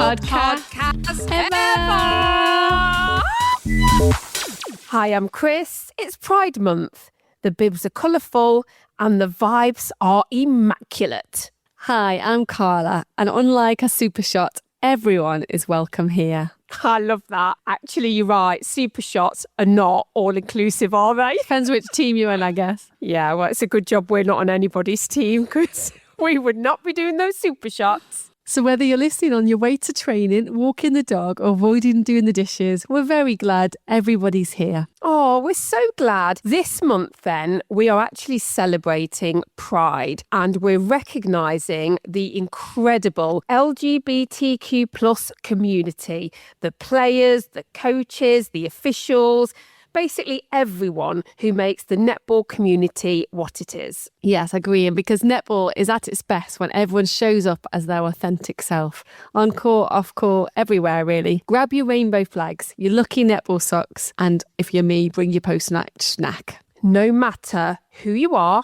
podcast ever. Hi, I'm Chris. It's Pride Month. The bibs are colourful and the vibes are immaculate. Hi, I'm Carla, and unlike a super shot, everyone is welcome here. I love that. Actually, you're right. Super shots are not all-inclusive, are they? Depends which team you're in, I guess. Yeah, well, it's a good job we're not on anybody's team because we would not be doing those super shots. So whether you're listening on your way to training, walking the dog, or avoiding doing the dishes, we're very glad everybody's here. Oh, we're so glad. This month, then, we are actually celebrating Pride and we're recognising the incredible LGBTQ plus community, the players, the coaches, the officials, basically everyone who makes the netball community what it is. Yes, I agree. And because netball is at its best when everyone shows up as their authentic self. On court, off court, everywhere really. Grab your rainbow flags, your lucky netball socks, and if you're me, bring your post-match snack. No matter who you are,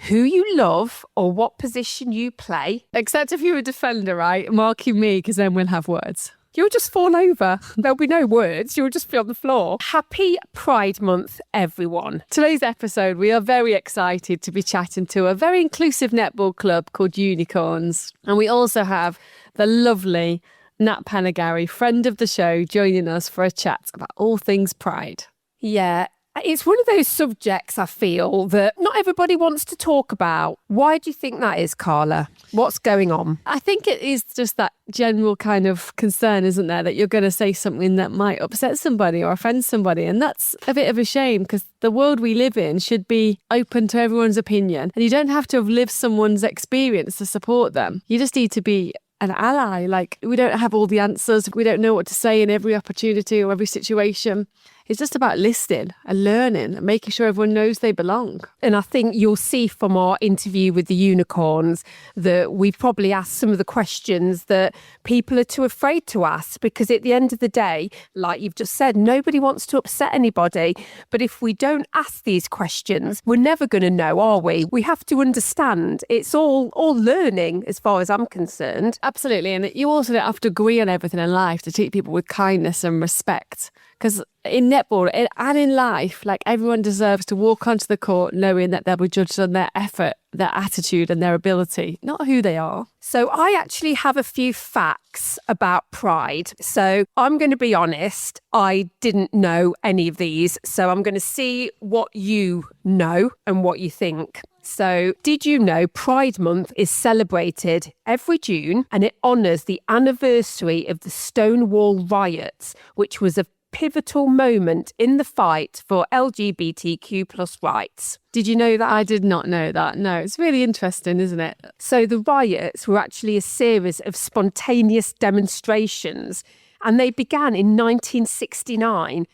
who you love, or what position you play. Except if you're a defender, right? Marking me, because then we'll have words. You'll just fall over. There'll be no words. You'll just be on the floor. Happy Pride Month, everyone. Today's episode, we are very excited to be chatting to a very inclusive netball club called Unicorns. And we also have the lovely Nat Panagarry, friend of the show, joining us for a chat about all things Pride. Yeah. It's one of those subjects, I feel, that not everybody wants to talk about. Why do you think that is, Carla? What's going on? I think it is just that general kind of concern, isn't there, that you're going to say something that might upset somebody or offend somebody. And that's a bit of a shame because the world we live in should be open to everyone's opinion. And you don't have to have lived someone's experience to support them. You just need to be an ally. Like, we don't have all the answers. We don't know what to say in every opportunity or every situation. It's just about listening and learning and making sure everyone knows they belong. And I think you'll see from our interview with the Unicorns that we've probably asked some of the questions that people are too afraid to ask, because at the end of the day, like you've just said, nobody wants to upset anybody. But if we don't ask these questions, we're never going to know, are we? We have to understand. It's all learning as far as I'm concerned. Absolutely. And you also don't have to agree on everything in life to treat people with kindness and respect. Because in netball and in life, like, everyone deserves to walk onto the court knowing that they'll be judged on their effort, their attitude and their ability, not who they are. So I actually have a few facts about Pride. So I'm going to be honest, I didn't know any of these. So I'm going to see what you know and what you think. So did you know Pride Month is celebrated every June and it honours the anniversary of the Stonewall riots, which was a pivotal moment in the fight for LGBTQ plus rights. Did you know that? I did not know that. No, it's really interesting, isn't it? So the riots were actually a series of spontaneous demonstrations and they began in 1969.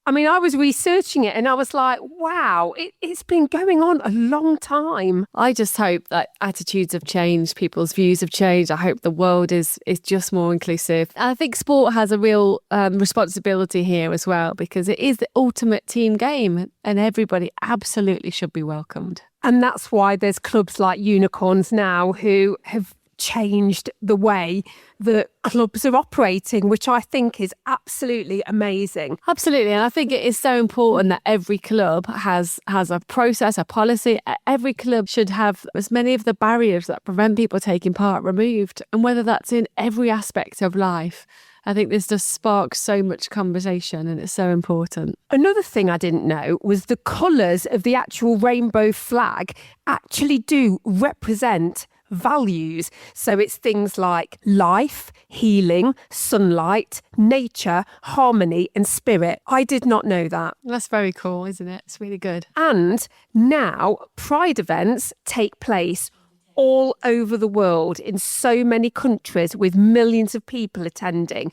I mean, I was researching it and I was like, wow, it's been going on a long time. I just hope that attitudes have changed, people's views have changed. I hope the world is just more inclusive. I think sport has a real responsibility here as well, because it is the ultimate team game and everybody absolutely should be welcomed. And that's why there's clubs like Unicorns now who have changed the way that clubs are operating, which I think is absolutely amazing. Absolutely. And I think it is so important that every club has a process, a policy. Every club should have as many of the barriers that prevent people taking part removed. And whether that's in every aspect of life, I think this just sparks so much conversation and it's so important. Another thing I didn't know was the colours of the actual rainbow flag actually do represent values. So it's things like life, healing, sunlight, nature, harmony and spirit. I did not know that. That's very cool, isn't it? It's really good. And now Pride events take place all over the world in so many countries with millions of people attending.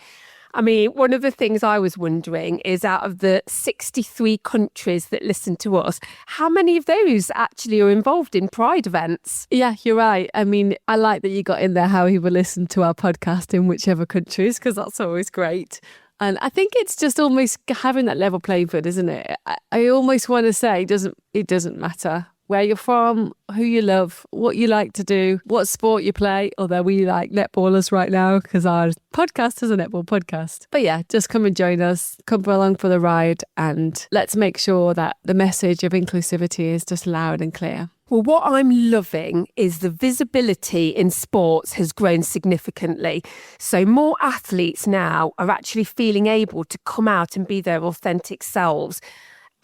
I mean, one of the things I was wondering is, out of the 63 countries that listen to us, how many of those actually are involved in Pride events? Yeah, you're right. I mean, I like that you got in there how he will listen to our podcast in whichever countries, because that's always great. And I think it's just almost having that level playing field, isn't it? I almost want to say it doesn't matter where you're from, who you love, what you like to do, what sport you play, although we like netballers right now because our podcast is a netball podcast. But yeah, just come and join us, come along for the ride, and let's make sure that the message of inclusivity is just loud and clear. Well, what I'm loving is the visibility in sports has grown significantly. So more athletes now are actually feeling able to come out and be their authentic selves.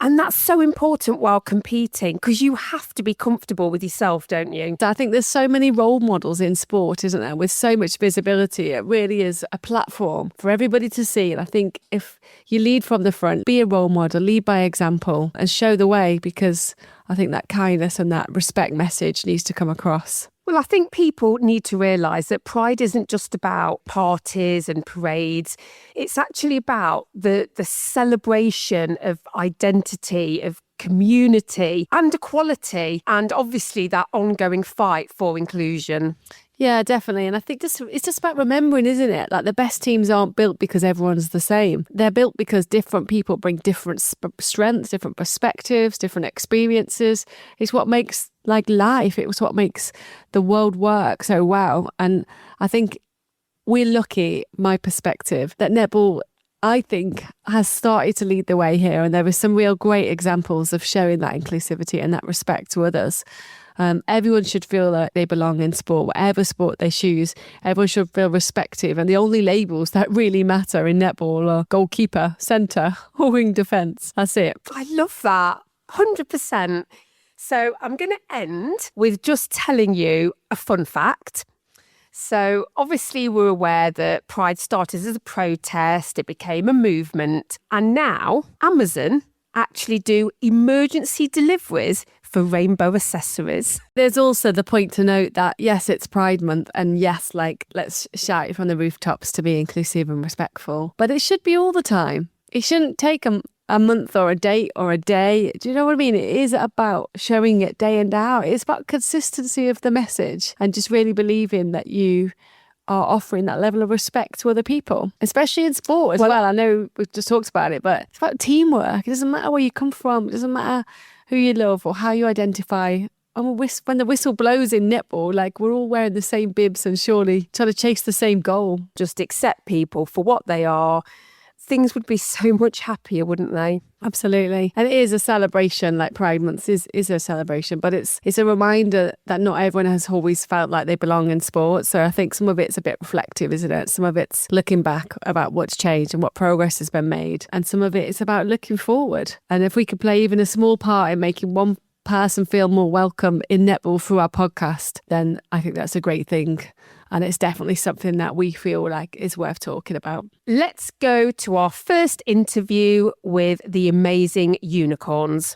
And that's so important while competing because you have to be comfortable with yourself, don't you? I think there's so many role models in sport, isn't there? With so much visibility, it really is a platform for everybody to see. And I think if you lead from the front, be a role model, lead by example and show the way, because I think that kindness and that respect message needs to come across. Well, I think people need to realise that Pride isn't just about parties and parades. It's actually about the celebration of identity, of community and equality, and obviously that ongoing fight for inclusion. Yeah, definitely. And I think it's just about remembering, isn't it? Like the best teams aren't built because everyone's the same. They're built because different people bring different strengths, different perspectives, different experiences. It's what makes like life. It was what makes the world work so well. And I think we're lucky, my perspective, that netball, I think, has started to lead the way here. And there are some real great examples of showing that inclusivity and that respect to others. Everyone should feel like they belong in sport, whatever sport they choose. Everyone should feel respected. And the only labels that really matter in netball are goalkeeper, centre, or wing defence. That's it. I love that. 100%. So I'm going to end with just telling you a fun fact. So obviously we're aware that Pride started as a protest, it became a movement, and now Amazon actually do emergency deliveries for rainbow accessories. There's also the point to note that, yes, it's Pride Month, and yes, like, let's shout it from the rooftops to be inclusive and respectful. But it should be all the time. It shouldn't take a month or a date or a day. Do you know what I mean? It is about showing it day in, day out. It's about consistency of the message and just really believing that you are offering that level of respect to other people, especially in sport as well. I know we've just talked about it, but it's about teamwork. It doesn't matter where you come from. It doesn't matter who you love or how you identify. When the whistle blows in netball, like, we're all wearing the same bibs and surely trying to chase the same goal. Just accept people for what they are. Things would be so much happier, wouldn't they? Absolutely. And it is a celebration, like Pride Month is a celebration, but it's a reminder that not everyone has always felt like they belong in sport. So I think some of it's a bit reflective, isn't it? Some of it's looking back about what's changed and what progress has been made. And some of it is about looking forward. And if we could play even a small part in making one person feel more welcome in netball through our podcast, then I think that's a great thing. And it's definitely something that we feel like is worth talking about. Let's go to our first interview with the amazing Unicorns.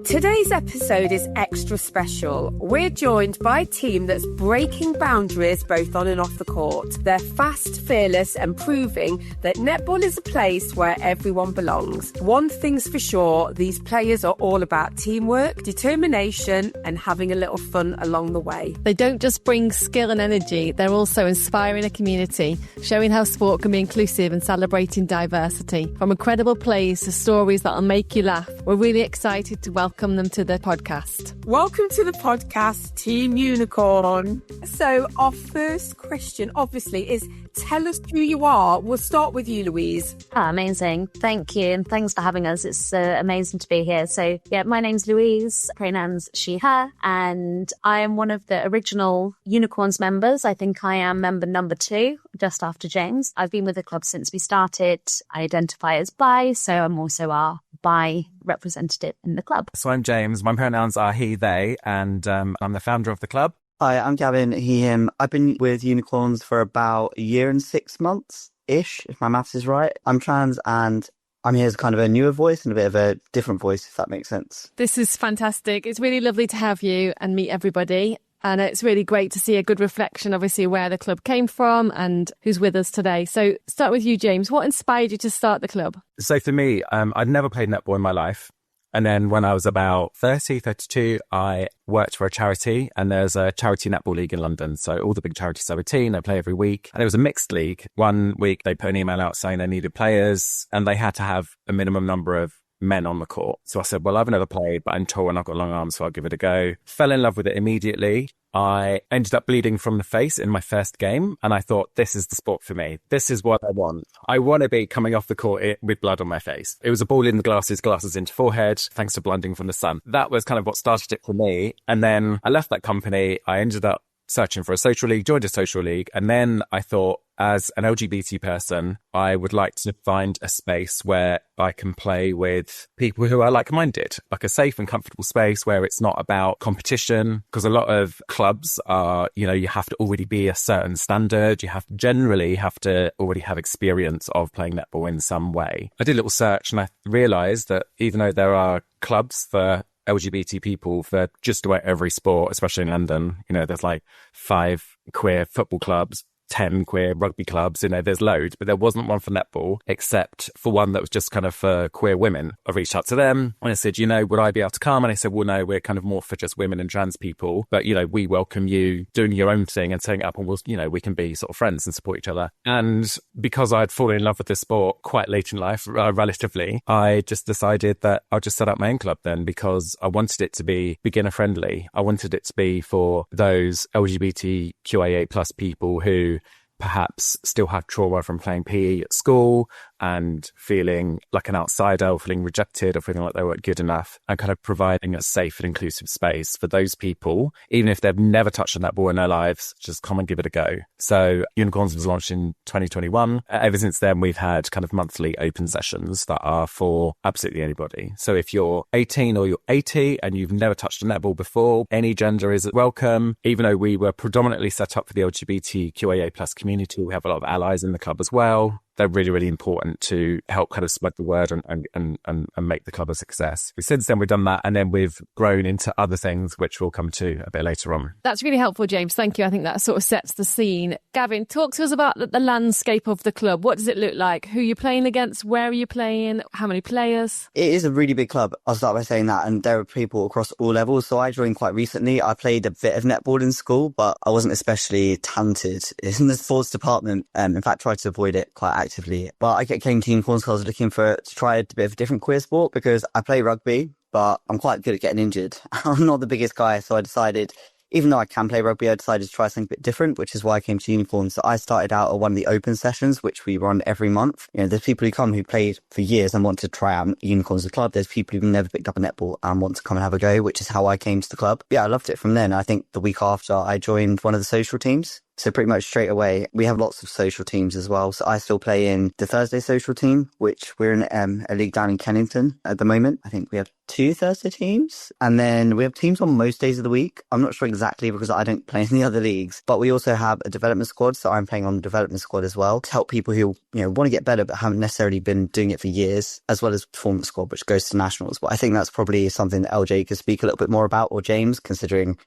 Today's episode is extra special. We're joined by a team that's breaking boundaries both on and off the court. They're fast, fearless, and proving that netball is a place where everyone belongs. One thing's for sure, these players are all about teamwork, determination, and having a little fun along the way. They don't just bring skill and energy, they're also inspiring a community, showing how sport can be inclusive and celebrating diversity. From incredible plays to stories that'll make you laugh, we're really excited to welcome them to the podcast. Welcome to the podcast, Team Unicorn. So our first question, obviously, is tell us who you are. We'll start with you, Louise. Amazing. Thank you. And thanks for having us. It's amazing to be here. So yeah, my name's Louise, pronouns she, her, and I am one of the original Unicorns members. I think I am member number 2, just after James. I've been with the club since we started. I identify as bi, so I'm also our bi representative in the club. So I'm James. My pronouns are he, they, and I'm the founder of the club. Hi, I'm Gavin, he, him. I've been with Unicorns for about a year and 6 months-ish, if my maths is right. I'm trans and I'm here as kind of a newer voice and a bit of a different voice, if that makes sense. This is fantastic. It's really lovely to have you and meet everybody. And it's really great to see a good reflection, obviously, where the club came from and who's with us today. So start with you, James. What inspired you to start the club? So for me, I'd never played netball in my life. And then when I was about 32, I worked for a charity, and there's a charity netball league in London. So all the big charities have a team, they play every week. And it was a mixed league. One week they put an email out saying they needed players and they had to have a minimum number of men on the court. So I said, well, I've never played, but I'm tall and I've got long arms, so I'll give it a go. Fell in love with it immediately. I ended up bleeding from the face in my first game, and I thought, this is the sport for me. This is what I want. I want to be coming off the court with blood on my face. It was a ball in the glasses into forehead, thanks to blinding from the sun. That was kind of what started it for me. And then I left that company. I ended up searching for a social league, joined a social league, and then I thought, as an LGBT person, I would like to find a space where I can play with people who are like-minded, like a safe and comfortable space where it's not about competition, because a lot of clubs are, you have to already be a certain standard. You generally have to already have experience of playing netball in some way. I did a little search and I realised that even though there are clubs for LGBT people for just about every sport, especially in London, there's like 5 queer football clubs, 10 queer rugby clubs, there's loads, but there wasn't one for netball except for one that was just kind of for queer women. I reached out to them and I said, would I be able to come? And they said, well, no, we're kind of more for just women and trans people, but we welcome you doing your own thing and setting up, and we can be sort of friends and support each other. And because I'd fallen in love with this sport quite late in life, relatively, I just decided that I'll just set up my own club then, because I wanted it to be beginner friendly. I wanted it to be for those LGBTQIA plus people who perhaps still have trauma from playing PE at school and feeling like an outsider or feeling rejected or feeling like they weren't good enough, and kind of providing a safe and inclusive space for those people, even if they've never touched a netball in their lives, just come and give it a go. So Unicorns was launched in 2021. Ever since then, we've had kind of monthly open sessions that are for absolutely anybody. So if you're 18 or you're 80 and you've never touched a netball before, any gender is welcome. Even though we were predominantly set up for the LGBTQIA plus community, we have a lot of allies in the club as well. They're really, really important to help kind of spread the word and make the club a success. Since then, we've done that, and then we've grown into other things, which we'll come to a bit later on. That's really helpful, James. Thank you. I think that sort of sets the scene. Gavin, talk to us about the landscape of the club. What does it look like? Who are you playing against? Where are you playing? How many players? It is a really big club. I'll start by saying that. And there are people across all levels. So I joined quite recently. I played a bit of netball in school, but I wasn't especially talented in the sports department. In fact, tried to avoid it quite actively. But I came to Unicorns because I was looking to try a bit of a different queer sport, because I play rugby, but I'm quite good at getting injured. I'm not the biggest guy. So I decided, even though I can play rugby, I decided to try something a bit different, which is why I came to Unicorns. So I started out at one of the open sessions, which we run every month. There's people who come who played for years and want to try out Unicorns as a club. There's people who've never picked up a netball and want to come and have a go, which is how I came to the club. Yeah, I loved it from then. I think the week after, I joined one of the social teams. So pretty much straight away, we have lots of social teams as well. So I still play in the Thursday social team, which we're in a league down in Kennington at the moment. I think we have 2 Thursday teams. And then we have teams on most days of the week. I'm not sure exactly because I don't play in the other leagues. But we also have a development squad. So I'm playing on the development squad as well to help people who want to get better but haven't necessarily been doing it for years, as well as performance squad, which goes to nationals. But I think that's probably something that LJ could speak a little bit more about, or James, considering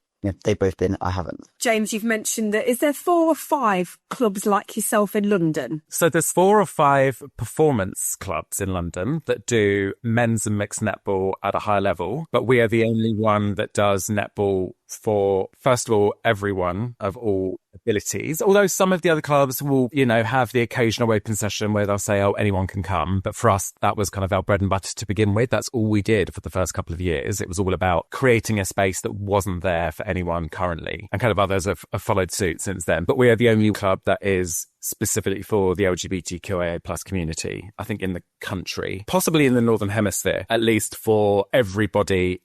they've both been. I haven't. James, you've mentioned that. Is there 4 or 5 clubs like yourself in London? So there's 4 or 5 performance clubs in London that do men's and mixed netball at a high level, but we are the only one that does netball for, first of all, everyone of all abilities. Although some of the other clubs will, have the occasional open session where they'll say, oh, anyone can come. But for us, that was kind of our bread and butter to begin with. That's all we did for the first couple of years. It was all about creating a space that wasn't there for anyone currently. And kind of others have followed suit since then. But we are the only club that is specifically for the LGBTQIA plus community, I think, in the country, possibly in the Northern Hemisphere, at least for everybody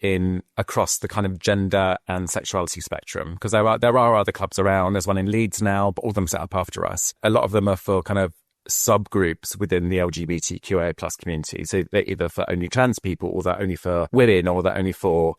across the kind of gender and sexuality spectrum. Because there are other clubs around. There's one in Leeds now, but all of them set up after us. A lot of them are for kind of subgroups within the LGBTQIA plus community. So they're either for only trans people, or they're only for women, or they're only for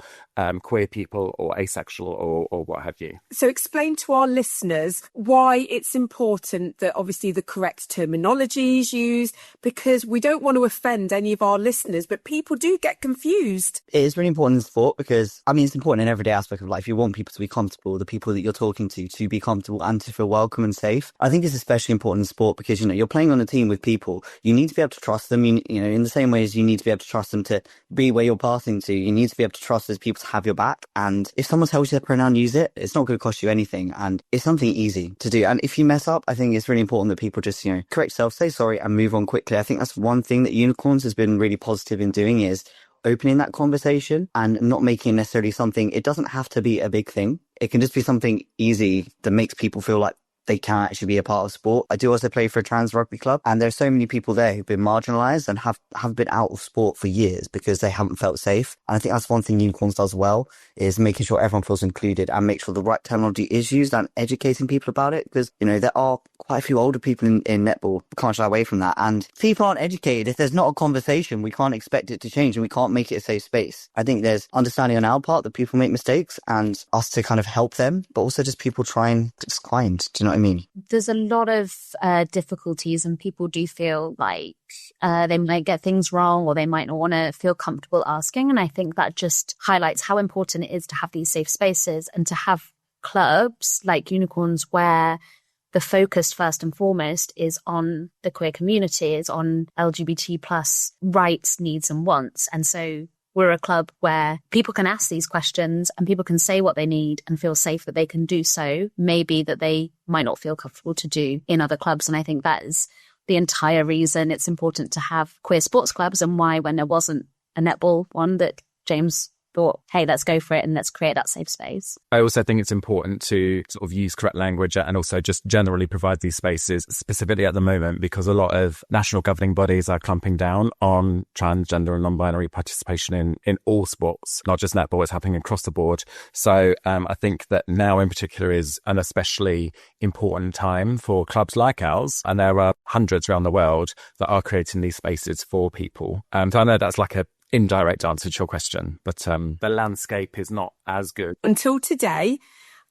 queer people or asexual or what have you. So explain to our listeners why it's important that obviously the correct terminology is used, because we don't want to offend any of our listeners, but people do get confused. It is really important in sport because, it's important in everyday aspect of life. You want people to be comfortable, the people that you're talking to be comfortable and to feel welcome and safe. I think it's especially important in sport because, you're playing on a team with people. You need to be able to trust them, in the same way as you need to be able to trust them to be where you're passing to. You need to be able to trust those people to have your back. And if someone tells you their pronoun, use it. It's not going to cost you anything. And it's something easy to do. And if you mess up, I think it's really important that people just, correct yourself, say sorry and move on quickly. I think that's one thing that Unicorns has been really positive in doing, is opening that conversation and not making necessarily something. It doesn't have to be a big thing. It can just be something easy that makes people feel like they can actually be a part of sport. I do also play for a trans rugby club, and there's so many people there who've been marginalised and have been out of sport for years because they haven't felt safe. And I think that's one thing Unicorns does well, is making sure everyone feels included and make sure the right terminology is used and educating people about it. Because, there are quite a few older people in netball. We can't shy away from that. And if people aren't educated, if there's not a conversation, we can't expect it to change and we can't make it a safe space. I think there's understanding on our part that people make mistakes and us to kind of help them, but also just people trying to just kind. Do you know what I mean? There's a lot of difficulties, and people do feel like they might get things wrong, or they might not want to feel comfortable asking. And I think that just highlights how important it is to have these safe spaces and to have clubs like Unicorns where the focus first and foremost is on the queer community, is on LGBT plus rights, needs and wants. And so we're a club where people can ask these questions and people can say what they need and feel safe that they can do so, maybe that they might not feel comfortable to do in other clubs. And I think that is the entire reason it's important to have queer sports clubs, and why, when there wasn't a netball one, that James thought, hey, let's go for it and let's create that safe space. I also think it's important to sort of use correct language and also just generally provide these spaces, specifically at the moment, because a lot of national governing bodies are clamping down on transgender and non-binary participation in all sports, not just netball. It's happening across the board. So I think that now in particular is an especially important time for clubs like ours, and there are hundreds around the world that are creating these spaces for people. So I know that's like a indirect answer to your question, but the landscape is not as good. Until today,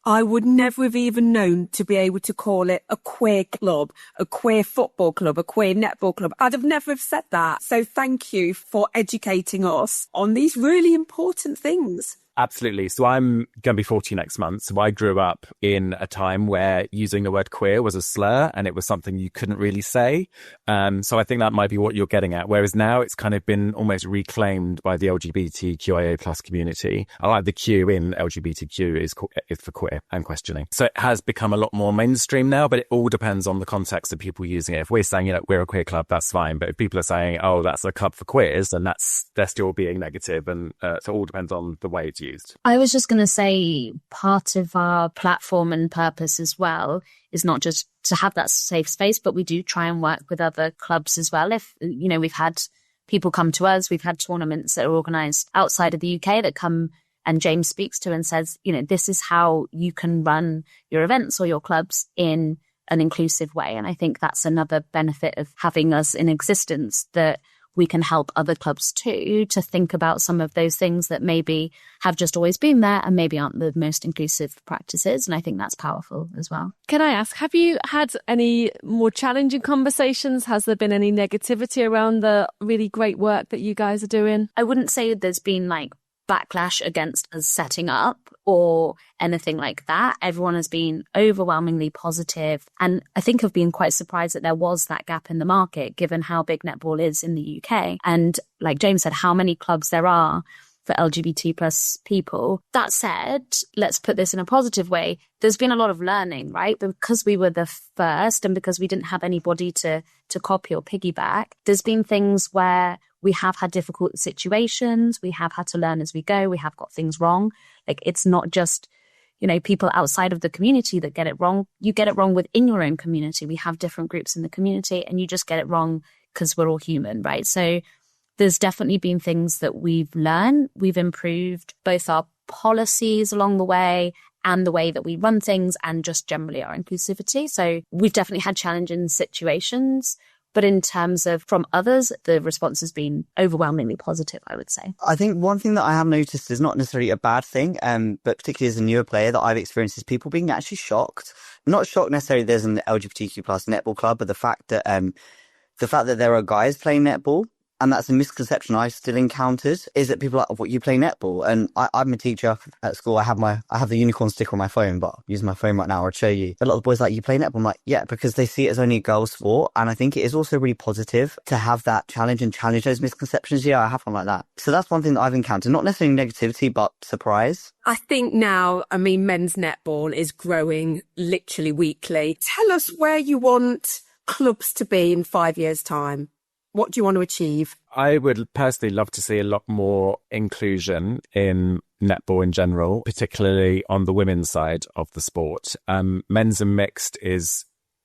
I would never have even known to be able to call it a queer club, a queer football club, a queer netball club. I'd have never have said that. So thank you for educating us on these really important things. Absolutely. So I'm going to be 40 next month. So I grew up in a time where using the word queer was a slur and it was something you couldn't really say. So I think that might be what you're getting at. Whereas now it's kind of been almost reclaimed by the LGBTQIA plus community. I like the Q in LGBTQ is for queer and questioning. So it has become a lot more mainstream now, but it all depends on the context of people using it. If we're saying, we're a queer club, that's fine. But if people are saying, oh, that's a club for queers, then they're still being negative. And so it all depends on the way it's used. I was just going to say, part of our platform and purpose as well is not just to have that safe space, but we do try and work with other clubs as well. If, we've had people come to us, we've had tournaments that are organised outside of the UK that come and James speaks to and says, this is how you can run your events or your clubs in an inclusive way. And I think that's another benefit of having us in existence, that we can help other clubs too to think about some of those things that maybe have just always been there and maybe aren't the most inclusive practices. And I think that's powerful as well. Can I ask, have you had any more challenging conversations? Has there been any negativity around the really great work that you guys are doing? I wouldn't say there's been backlash against us setting up or anything like that. Everyone has been overwhelmingly positive, and I think I've been quite surprised that there was that gap in the market given how big netball is in the UK, and like James said, how many clubs there are for LGBT plus people. That said, let's put this in a positive way. There's been a lot of learning, right? Because we were the first and because we didn't have anybody to copy or piggyback, there's been things where we have had difficult situations. We have had to learn as we go. We have got things wrong. It's not just, people outside of the community that get it wrong. You get it wrong within your own community. We have different groups in the community and you just get it wrong because we're all human, right? So there's definitely been things that we've learned. We've improved both our policies along the way and the way that we run things and just generally our inclusivity. So we've definitely had challenging situations. But in terms of from others, the response has been overwhelmingly positive, I would say. I think one thing that I have noticed is not necessarily a bad thing, but particularly as a newer player that I've experienced is people being actually shocked. Not shocked necessarily there's an LGBTQ plus netball club, but the fact that there are guys playing netball and that's a misconception I still encountered, is that people are like, what, you play netball? And I'm a teacher at school. I have the unicorn sticker on my phone, but I'm using my phone right now. I'll show you. A lot of boys are like, you play netball? I'm like, yeah, because they see it as only a girls' sport. And I think it is also really positive to have that challenge and challenge those misconceptions. Yeah, I have one like that. So that's one thing that I've encountered. Not necessarily negativity, but surprise. I think now, men's netball is growing literally weekly. Tell us where you want clubs to be in 5 years' time. What do you want to achieve? I would personally love to see a lot more inclusion in netball in general, particularly on the women's side of the sport. Men's and mixed is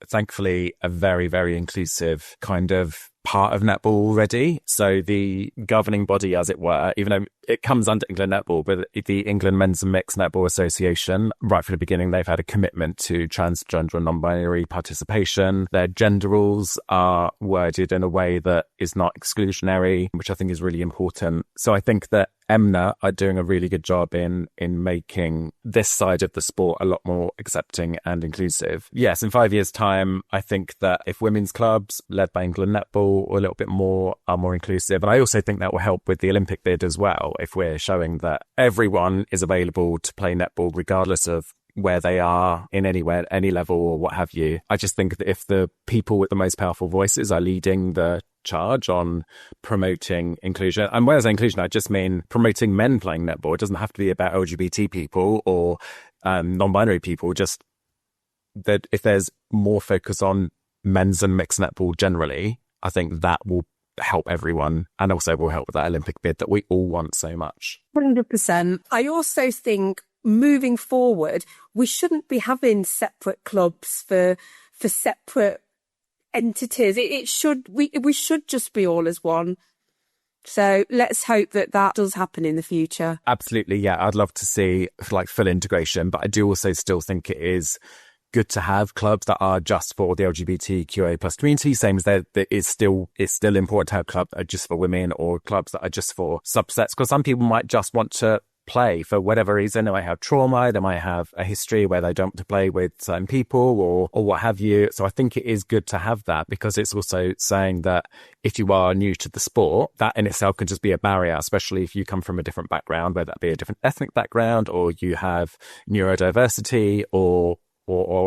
thankfully a very, very inclusive kind of part of netball already. So the governing body, as it were, even though it comes under England Netball, but the England Men's and Mixed Netball Association, right from the beginning, they've had a commitment to transgender and non-binary participation. Their gender rules are worded in a way that is not exclusionary, which I think is really important. So I think that EMNA are doing a really good job in making this side of the sport a lot more accepting and inclusive. Yes, in 5 years' time, I think that if women's clubs led by England Netball or a little bit more are more inclusive, and I also think that will help with the Olympic bid as well, if we're showing that everyone is available to play netball regardless of where they are in anywhere, any level or what have you. I just think that if the people with the most powerful voices are leading the charge on promoting inclusion, and when I say inclusion, I just mean promoting men playing netball. It doesn't have to be about LGBT people or non-binary people, just that if there's more focus on men's and mixed netball generally, I think that will help everyone and also will help with that Olympic bid that we all want so much. 100%. I also think moving forward, we shouldn't be having separate clubs for separate entities. We should just be all as one. So let's hope that does happen in the future. Absolutely, yeah. I'd love to see like full integration, but I do also still think it is good to have clubs that are just for the LGBTQIA plus community, same as it's still important to have clubs that are just for women or clubs that are just for subsets, because some people might just want to play for whatever reason. They might have trauma, they might have a history where they don't want to play with certain people or what have you. So I think it is good to have that, because it's also saying that if you are new to the sport, that in itself can just be a barrier, especially if you come from a different background, whether that be a different ethnic background or you have neurodiversity or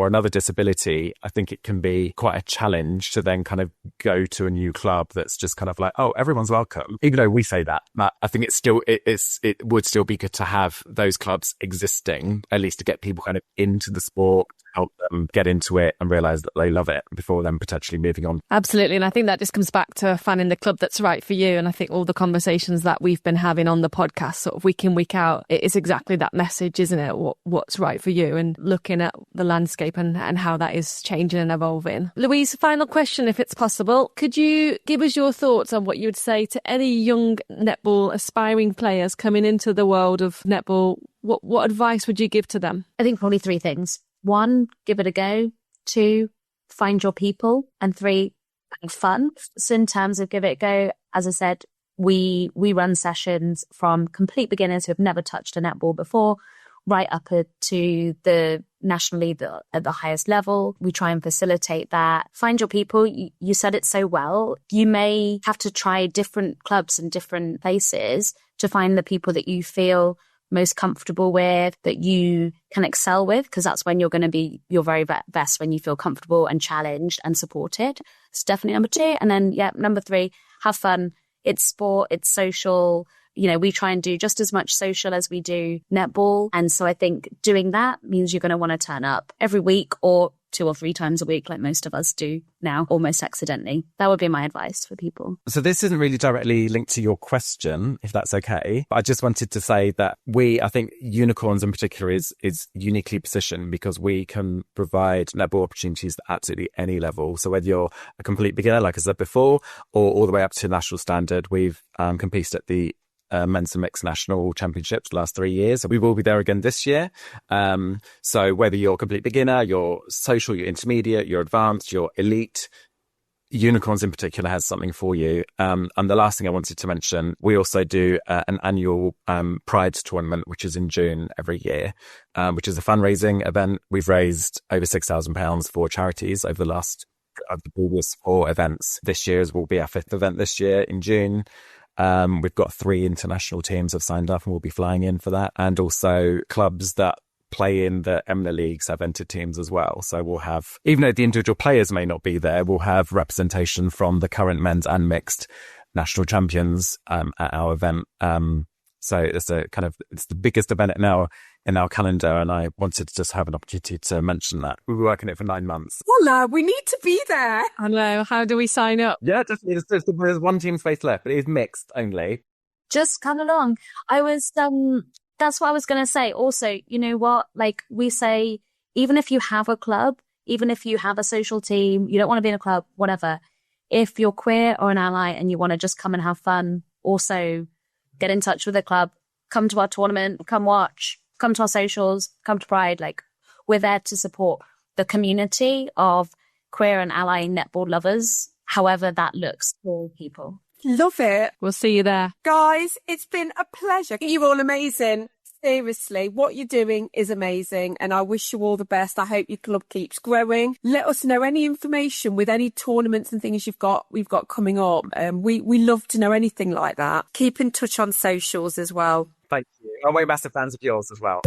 another disability. I think it can be quite a challenge to then kind of go to a new club that's just kind of like, oh, everyone's welcome. Even though we say that, I think it would still be good to have those clubs existing, at least to get people kind of into the sport, help them get into it and realise that they love it before then potentially moving on. Absolutely. And I think that just comes back to finding the club that's right for you. And I think all the conversations that we've been having on the podcast sort of week in, week out, it is exactly that message, isn't it? What's right for you, and looking at the landscape and how that is changing and evolving. Louise, final question, if it's possible. Could you give us your thoughts on what you would say to any young netball aspiring players coming into the world of netball? What advice would you give to them? I think probably three things. 1, give it a go. 2, find your people. And 3, have fun. So in terms of give it a go, as I said, we run sessions from complete beginners who have never touched a netball before, right up to the national league at the highest level. We try and facilitate that. Find your people. You said it so well. You may have to try different clubs and different places to find the people that you feel most comfortable with, that you can excel with, because that's when you're going to be your very best, when you feel comfortable and challenged and supported. It's definitely number 2. And then, number 3, have fun. It's sport, it's social. You know, we try and do just as much social as we do netball. And so I think doing that means you're going to want to turn up every week or 2 or 3 times a week, like most of us do now, almost accidentally. That would be my advice for people. So this isn't really directly linked to your question, if that's okay. But I just wanted to say that I think Unicorns in particular is uniquely positioned because we can provide netball opportunities at absolutely any level. So whether you're a complete beginner, like I said before, or all the way up to national standard, we've competed at the men's and mixed national championships the last 3 years. So we will be there again this year. So whether you're a complete beginner, you're social, you're intermediate, you're advanced, you're elite, Unicorns in particular has something for you. And the last thing I wanted to mention, we also do an annual Pride tournament, which is in June every year, which is a fundraising event. We've raised over £6,000 for charities over the last of the previous 4 events. This year's will be our 5th event this year in June. We've got 3 international teams have signed up and we'll be flying in for that. And also clubs that play in the EMNA leagues have entered teams as well. So we'll have, even though the individual players may not be there, we'll have representation from the current men's and mixed national champions at our event. So it's the biggest event in our calendar, and I wanted to just have an opportunity to mention that. We were working it for 9 months. Hola, we need to be there. I know. How do we sign up? Yeah, definitely. There's 1 team space left, but it is mixed only. Just come along. That's what I was going to say. Also, you know what? Like we say, even if you have a club, even if you have a social team, you don't want to be in a club, whatever. If you're queer or an ally and you want to just come and have fun, also get in touch with the club, come to our tournament, come watch, come to our socials, come to Pride. Like we're there to support the community of queer and ally netball lovers, however that looks for people. Love it. We'll see you there. Guys, it's been a pleasure. You're all amazing. Seriously, what you're doing is amazing, and I wish you all the best. I hope your club keeps growing. Let us know any information with any tournaments and things we've got coming up. We love to know anything like that. Keep in touch on socials as well. Thank you. And we're massive fans of yours as well.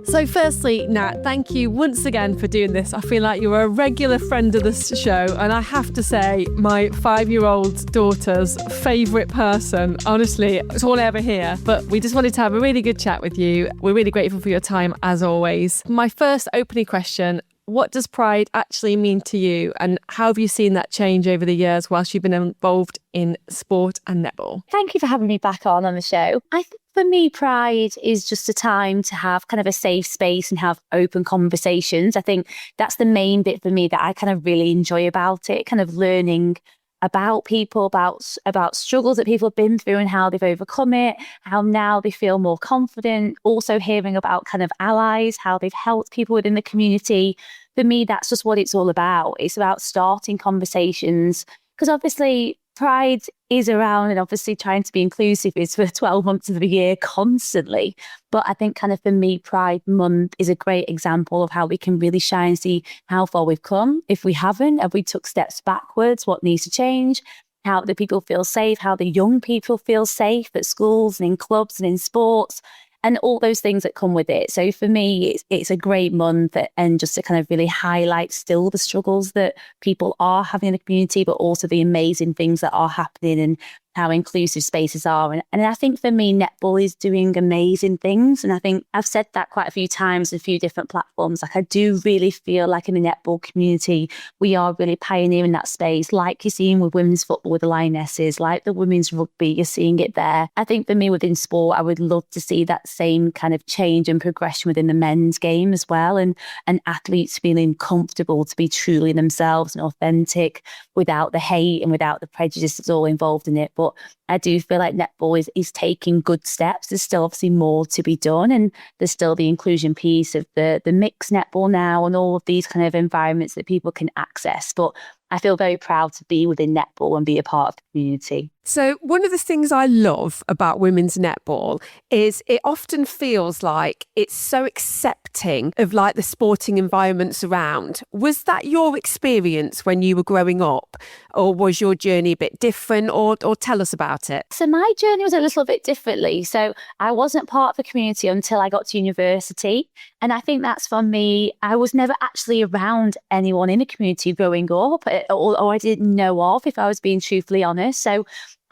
So firstly, Nat, thank you once again for doing this. I feel like you're a regular friend of this show, and I have to say, my 5-year-old daughter's favourite person. Honestly, it's all I ever hear. But we just wanted to have a really good chat with you. We're really grateful for your time, as always. My first opening question, what does Pride actually mean to you, and how have you seen that change over the years whilst you've been involved in sport and netball? Thank you for having me back on the show. I think for me, Pride is just a time to have kind of a safe space and have open conversations. I think that's the main bit for me that I kind of really enjoy about it, kind of learning about people, about struggles that people have been through and how they've overcome it, how now they feel more confident. Also hearing about kind of allies, how they've helped people within the community. For me, that's just what it's all about. It's about starting conversations, because obviously Pride is around, and obviously trying to be inclusive is for 12 months of the year constantly. But I think kind of for me, Pride Month is a great example of how we can really shine and see how far we've come. If we haven't, have we took steps backwards? What needs to change? How the people feel safe? How the young people feel safe at schools and in clubs and in sports? And all those things that come with it. So for me, it's a great month, and just to kind of really highlight still the struggles that people are having in the community, but also the amazing things that are happening and how inclusive spaces are. And I think for me, netball is doing amazing things. And I think I've said that quite a few times in a few different platforms. Like I do really feel like in the netball community, we are really pioneering that space, like you're seeing with women's football with the Lionesses, like the women's rugby, you're seeing it there. I think for me within sport, I would love to see that same kind of change and progression within the men's game as well. And athletes feeling comfortable to be truly themselves and authentic without the hate and without the prejudice that's all involved in it. But I do feel like netball is taking good steps. There's still obviously more to be done, and there's still the inclusion piece of the mixed netball now and all of these kind of environments that people can access. But I feel very proud to be within netball and be a part of the community. So one of the things I love about women's netball is it often feels like it's so accepting of like the sporting environments around. Was that your experience when you were growing up, or was your journey a bit different, or tell us about it? So my journey was a little bit differently. So I wasn't part of the community until I got to university. And I think that's for me, I was never actually around anyone in the community growing up, or I didn't know of, if I was being truthfully honest. So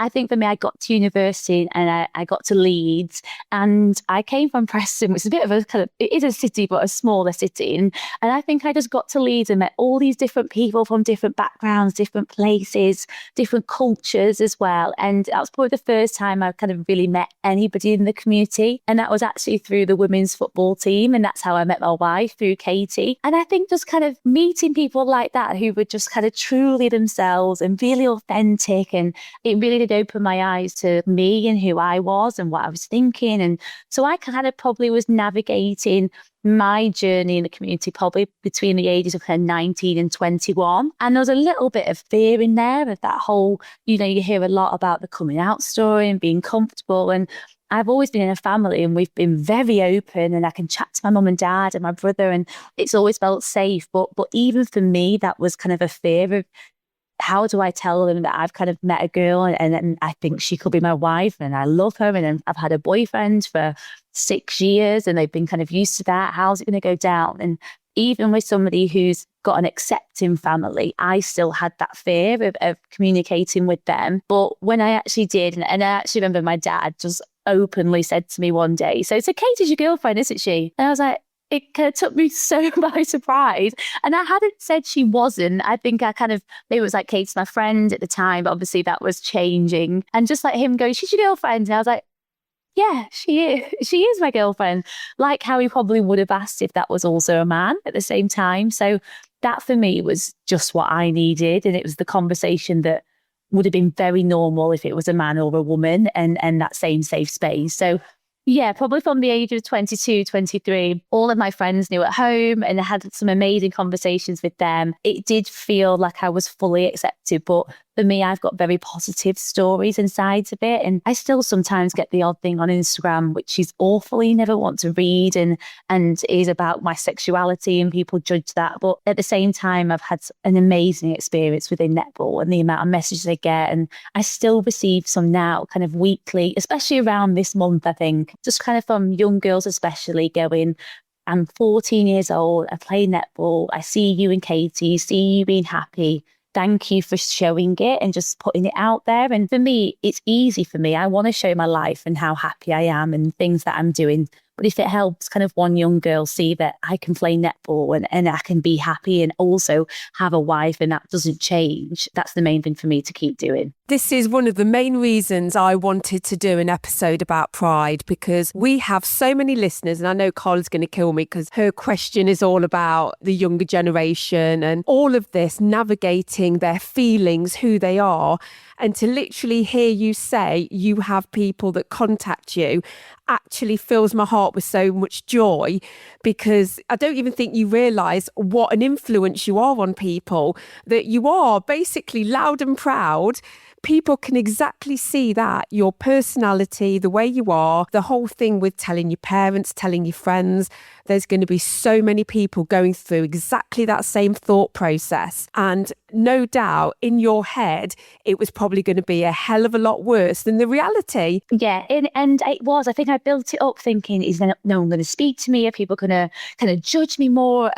I think for me, I got to university and I got to Leeds, and I came from Preston, which is a bit of a kind of, it is a city, but a smaller city. And I think I just got to Leeds and met all these different people from different backgrounds, different places, different cultures as well. And that was probably the first time I kind of really met anybody in the community. And that was actually through the women's football team. And that's how I met my wife, through Katie. And I think just kind of meeting people like that who were just kind of truly themselves and really authentic, and it really did open my eyes to me and who I was and what I was thinking. And so I kind of probably was navigating my journey in the community probably between the ages of kind of 19 and 21. And there was a little bit of fear in there of that whole, you know, you hear a lot about the coming out story and being comfortable. And I've always been in a family and we've been very open, and I can chat to my mum and dad and my brother, and it's always felt safe. But even for me, that was kind of a fear of, how do I tell them that I've kind of met a girl and I think she could be my wife and I love her, and I've had a boyfriend for 6 years and they've been kind of used to that. How's it going to go down? And even with somebody who's got an accepting family, I still had that fear of communicating with them. But when I actually did, and I actually remember my dad just openly said to me one day, so Katie's your girlfriend, isn't she? And I was like, it kind of took me so by surprise. And I hadn't said she wasn't. I think I kind of, maybe it was like, Kate's my friend at the time, but obviously that was changing. And just like him going, she's your girlfriend. And I was like, yeah, she is. She is my girlfriend. Like how he probably would have asked if that was also a man at the same time. So that for me was just what I needed. And it was the conversation that would have been very normal if it was a man or a woman, and that same safe space. So yeah, probably from the age of 22, 23, all of my friends knew at home, and I had some amazing conversations with them. It did feel like I was fully accepted, but for me, I've got very positive stories and sides of it. And I still sometimes get the odd thing on Instagram, which is awful. You never want to read and is about my sexuality, and people judge that. But at the same time, I've had an amazing experience within netball and the amount of messages I get. And I still receive some now kind of weekly, especially around this month, I think, just kind of from young girls, especially going, I'm 14 years old, I play netball, I see you and Katie, see you being happy. Thank you for showing it and just putting it out there. And for me, it's easy for me. I want to show my life and how happy I am and things that I'm doing. But if it helps kind of one young girl see that I can play netball and I can be happy and also have a wife and that doesn't change, that's the main thing for me to keep doing. This is one of the main reasons I wanted to do an episode about pride, because we have so many listeners, and I know Carla's going to kill me because her question is all about the younger generation and all of this, navigating their feelings, who they are. And to literally hear you say you have people that contact you actually fills my heart with so much joy, because I don't even think you realise what an influence you are on people, that you are basically loud and proud. People can exactly see that, your personality, the way you are, the whole thing with telling your parents, telling your friends. There's going to be so many people going through exactly that same thought process. And no doubt in your head, it was probably going to be a hell of a lot worse than the reality. Yeah, and it was. I think I built it up thinking, is no one going to speak to me? Are people going to kind of judge me more?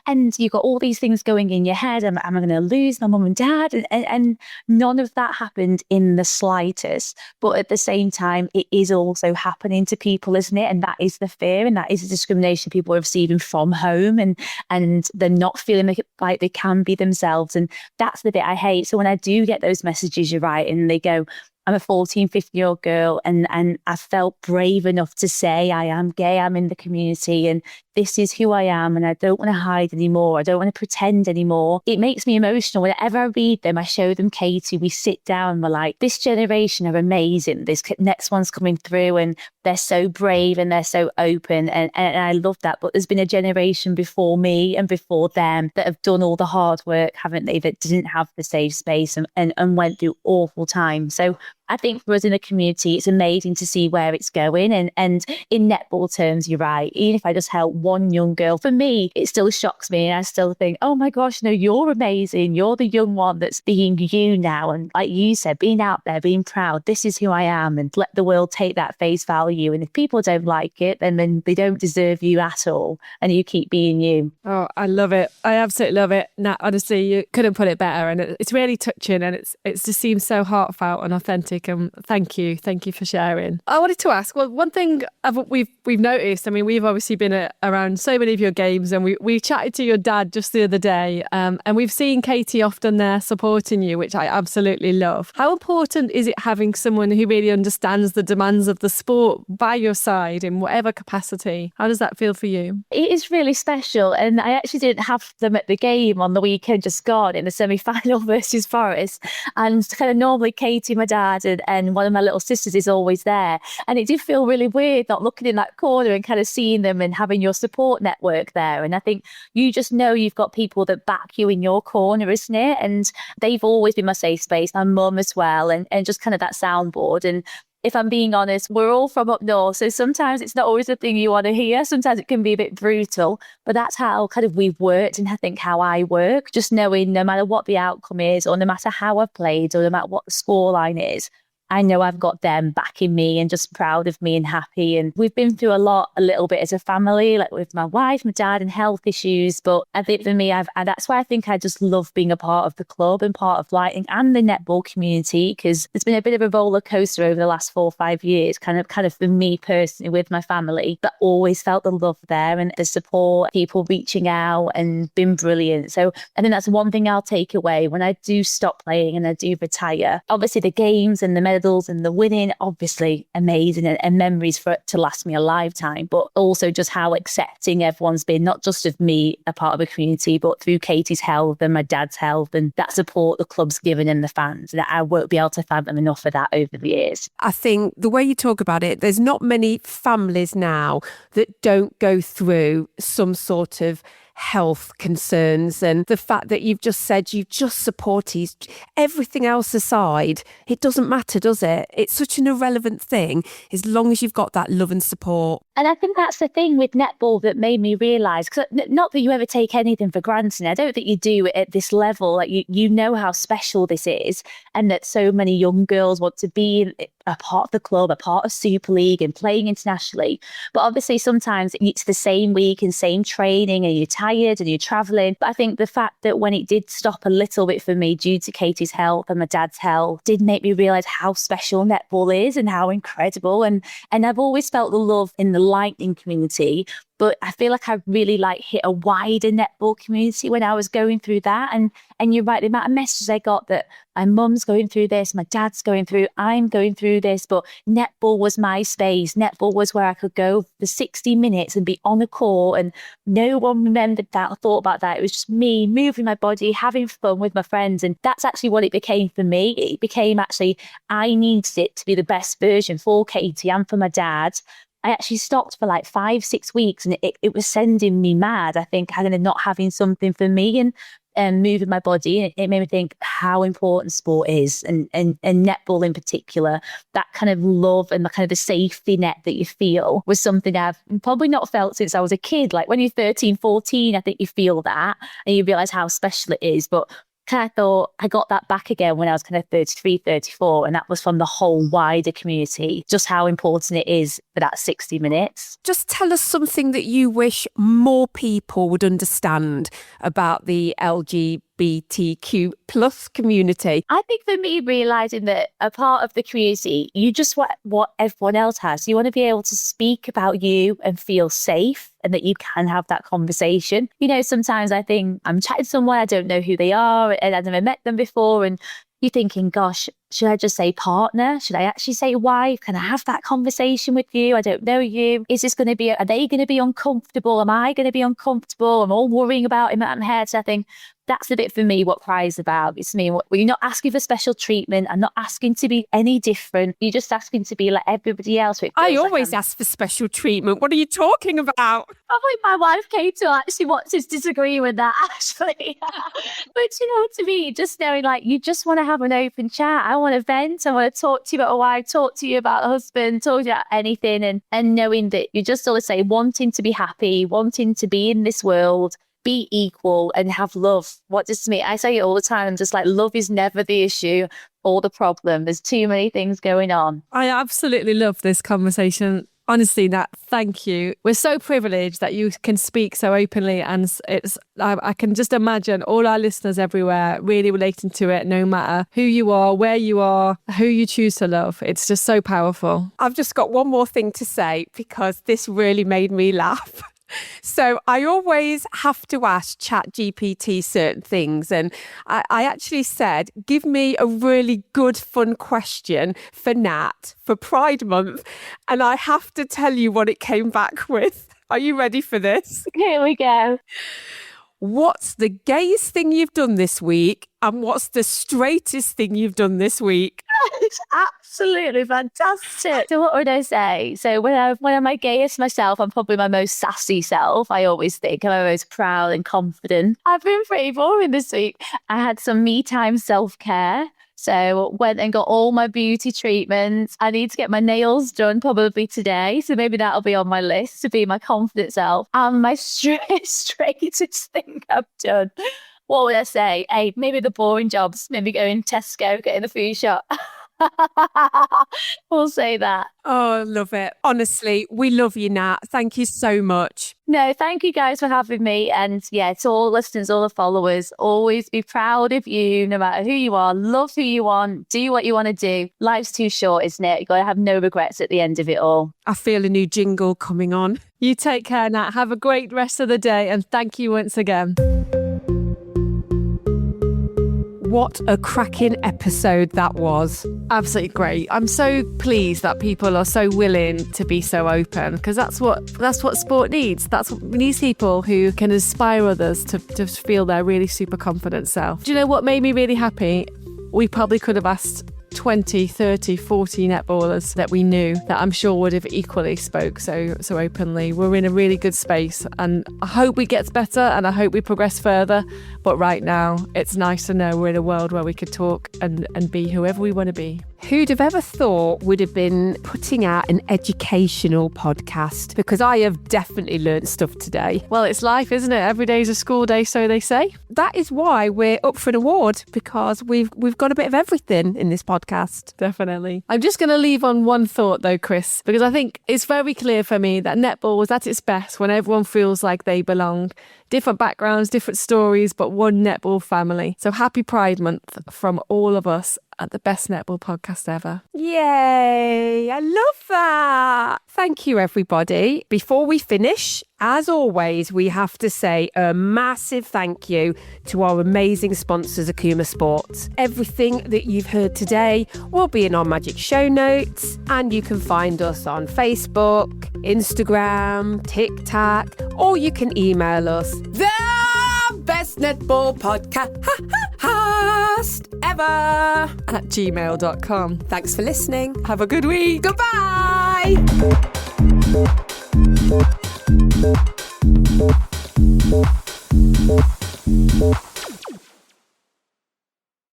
And you've got all these things going in your head. Am I going to lose my mum and dad? And none of that happened in the slightest. But at the same time, it is also happening to people, isn't it? And that is the fear, and that is the discrimination people are receiving from home, and they're not feeling like they can be themselves. And that's the bit I hate. So when I do get those messages, you're right, and they go, I'm a 14, 15-year-old girl, and I felt brave enough to say I am gay, I'm in the community, and this is who I am, and I don't want to hide anymore. I don't want to pretend anymore. It makes me emotional. Whenever I read them, I show them Katie, we sit down, and we're like, this generation are amazing. This next one's coming through, and they're so brave and they're so open, and I love that. But there's been a generation before me and before them that have done all the hard work, haven't they, that didn't have the safe space and went through awful times. So I think for us in the community, it's amazing to see where it's going. And in netball terms, you're right. Even if I just help one young girl, for me, it still shocks me. And I still think, oh my gosh, no, you're amazing. You're the young one that's being you now. And like you said, being out there, being proud, this is who I am, and let the world take that face value. And if people don't like it, then they don't deserve you at all. And you keep being you. Oh, I love it. I absolutely love it. Nat, honestly, you couldn't put it better. And it's really touching, and it just seems so heartfelt and authentic. And thank you for sharing. I wanted to ask, well, one thing we've noticed, I mean, we've obviously been around so many of your games, and we chatted to your dad just the other day, and we've seen Katie often there supporting you, which I absolutely love. How important is it having someone who really understands the demands of the sport by your side in whatever capacity? How does that feel for you? It is really special, and I actually didn't have them at the game on the weekend just gone in the semi-final versus Forest, and kind of normally Katie, my dad, and one of my little sisters is always there, and it did feel really weird not looking in that corner and kind of seeing them and having your support network there. And I think you just know you've got people that back you in your corner, isn't it? And they've always been my safe space, my mum as well, and just kind of that soundboard. And if I'm being honest, we're all from up north. So sometimes it's not always the thing you want to hear. Sometimes it can be a bit brutal, but that's how kind of we've worked, and I think how I work, just knowing no matter what the outcome is, or no matter how I've played, or no matter what the scoreline is, I know I've got them backing me and just proud of me and happy. And we've been through a little bit as a family, like with my wife, my dad, and health issues. But I think for me, and that's why I think I just love being a part of the club and part of lighting and the netball community, because there's been a bit of a roller coaster over the last 4 or 5 years, kind of for me personally with my family, but always felt the love there and the support, people reaching out and been brilliant. So I think that's one thing I'll take away when I do stop playing and I do retire. Obviously the games and the medals and the winning, obviously amazing and memories for it to last me a lifetime, but also just how accepting everyone's been, not just of me, a part of a community, but through Katie's health and my dad's health and that support the club's given and the fans. And I won't be able to fathom enough of that over the years. I think the way you talk about it, there's not many families now that don't go through some sort of health concerns, and the fact that you've just said you just support everything else aside, it doesn't matter, does it? It's such an irrelevant thing as long as you've got that love and support. And I think that's the thing with netball that made me realise, because not that you ever take anything for granted, I don't think you do at this level. Like you know how special this is, and that so many young girls want to be a part of the club, a part of Super League and playing internationally. But obviously sometimes it's the same week and same training and you're tired and you're travelling. But I think the fact that when it did stop a little bit for me due to Katie's health and my dad's health did make me realise how special netball is and how incredible. And I've always felt the love in the Lightning community, but I feel like I really hit a wider netball community when I was going through that. And you're right, the amount of messages I got that my mum's going through this, my dad's going through, I'm going through this, but netball was my space. Netball was where I could go for 60 minutes and be on the court, and no one remembered that or thought about that. It was just me moving my body, having fun with my friends. And that's actually what it became for me. It became actually, I needed it to be the best version for Katie and for my dad. I actually stopped for 5-6 weeks, and it was sending me mad. I think kind of not having something for me and moving my body. It made me think how important sport is, and netball in particular. That kind of love and the kind of the safety net that you feel was something I've probably not felt since I was a kid. Like when you're 13, 14, I think you feel that and you realise how special it is. But kind of thought I got that back again when I was kind of 33, 34, and that was from the whole wider community, just how important it is for that 60 minutes. Just tell us something that you wish more people would understand about the LGBTQ plus community. I think for me, realising that a part of the community, you just want what everyone else has. You want to be able to speak about you and feel safe, and that you can have that conversation. You know, sometimes I think I'm chatting to someone, I don't know who they are, and I've never met them before, and you're thinking, gosh, should I just say partner? Should I actually say wife? Can I have that conversation with you? I don't know you. Is this going to be, are they going to be uncomfortable? Am I going to be uncomfortable? I'm all worrying about him at my head. So I think that's the bit for me what Pride's about. It's me, well, you're not asking for special treatment. I'm not asking to be any different. You're just asking to be like everybody else. I always ask for special treatment. What are you talking about? Probably my wife Kate who actually wants to disagree with that, actually. But you know, to me, just knowing you just want to have an open chat. I want to vent. I want to talk to you about a wife, talk to you about a husband, talk to you about anything. And knowing that you're just always say wanting to be happy, wanting to be in this world, be equal and have love. What does to me, I say it all the time, I'm just love is never the issue or the problem. There's too many things going on. I absolutely love this conversation. Honestly, Nat, thank you. We're so privileged that you can speak so openly, and I can just imagine all our listeners everywhere really relating to it, no matter who you are, where you are, who you choose to love. It's just so powerful. I've just got one more thing to say because this really made me laugh. So I always have to ask ChatGPT certain things, and I actually said, give me a really good, fun question for Nat for Pride Month, and I have to tell you what it came back with. Are you ready for this? Here we go. What's the gayest thing you've done this week, and what's the straightest thing you've done this week? It's absolutely fantastic. So what would I say? So when I'm my gayest myself, I'm probably my most sassy self. I always think I'm my most proud and confident. I've been pretty boring this week. I had some me time self-care. So went and got all my beauty treatments. I need to get my nails done probably today. So maybe that'll be on my list to be my confident self. And my straightest thing I've done. What would I say? Hey, maybe the boring jobs, maybe going Tesco, getting the food shop. We'll say that. Oh, I love it. Honestly, we love you, Nat. Thank you so much. No, thank you guys for having me. And yeah, to all listeners, all the followers, always be proud of you, no matter who you are. Love who you want. Do what you want to do. Life's too short, isn't it? You've got to have no regrets at the end of it all. I feel a new jingle coming on. You take care, Nat. Have a great rest of the day. And thank you once again. What a cracking episode that was. Absolutely great. I'm so pleased that people are so willing to be so open, because that's what sport needs. That's what we need, people who can inspire others to feel their really super confident self. Do you know what made me really happy? We probably could have asked 20, 30, 40 netballers that we knew that I'm sure would have equally spoke so openly. We're in a really good space, and I hope we get better and I hope we progress further. But right now, it's nice to know we're in a world where we could talk and be whoever we want to be. Who'd have ever thought would have been putting out an educational podcast? Because I have definitely learned stuff today. Well, it's life, isn't it? Every day's a school day, so they say. That is why we're up for an award, because we've got a bit of everything in this podcast. Definitely. I'm just going to leave on one thought though, Chris, because I think it's very clear for me that netball was at its best when everyone feels like they belong. Different backgrounds, different stories, but one netball family. So happy Pride Month from all of us at the best netball podcast ever. Yay! I love that. Thank you, everybody. Before we finish, as always, we have to say a massive thank you to our amazing sponsors, Akuma Sports. Everything that you've heard today will be in our magic show notes, and you can find us on Facebook, Instagram, TikTok, or you can email us. The best netball podcast ever at gmail.com. Thanks for listening. Have a good week. Goodbye.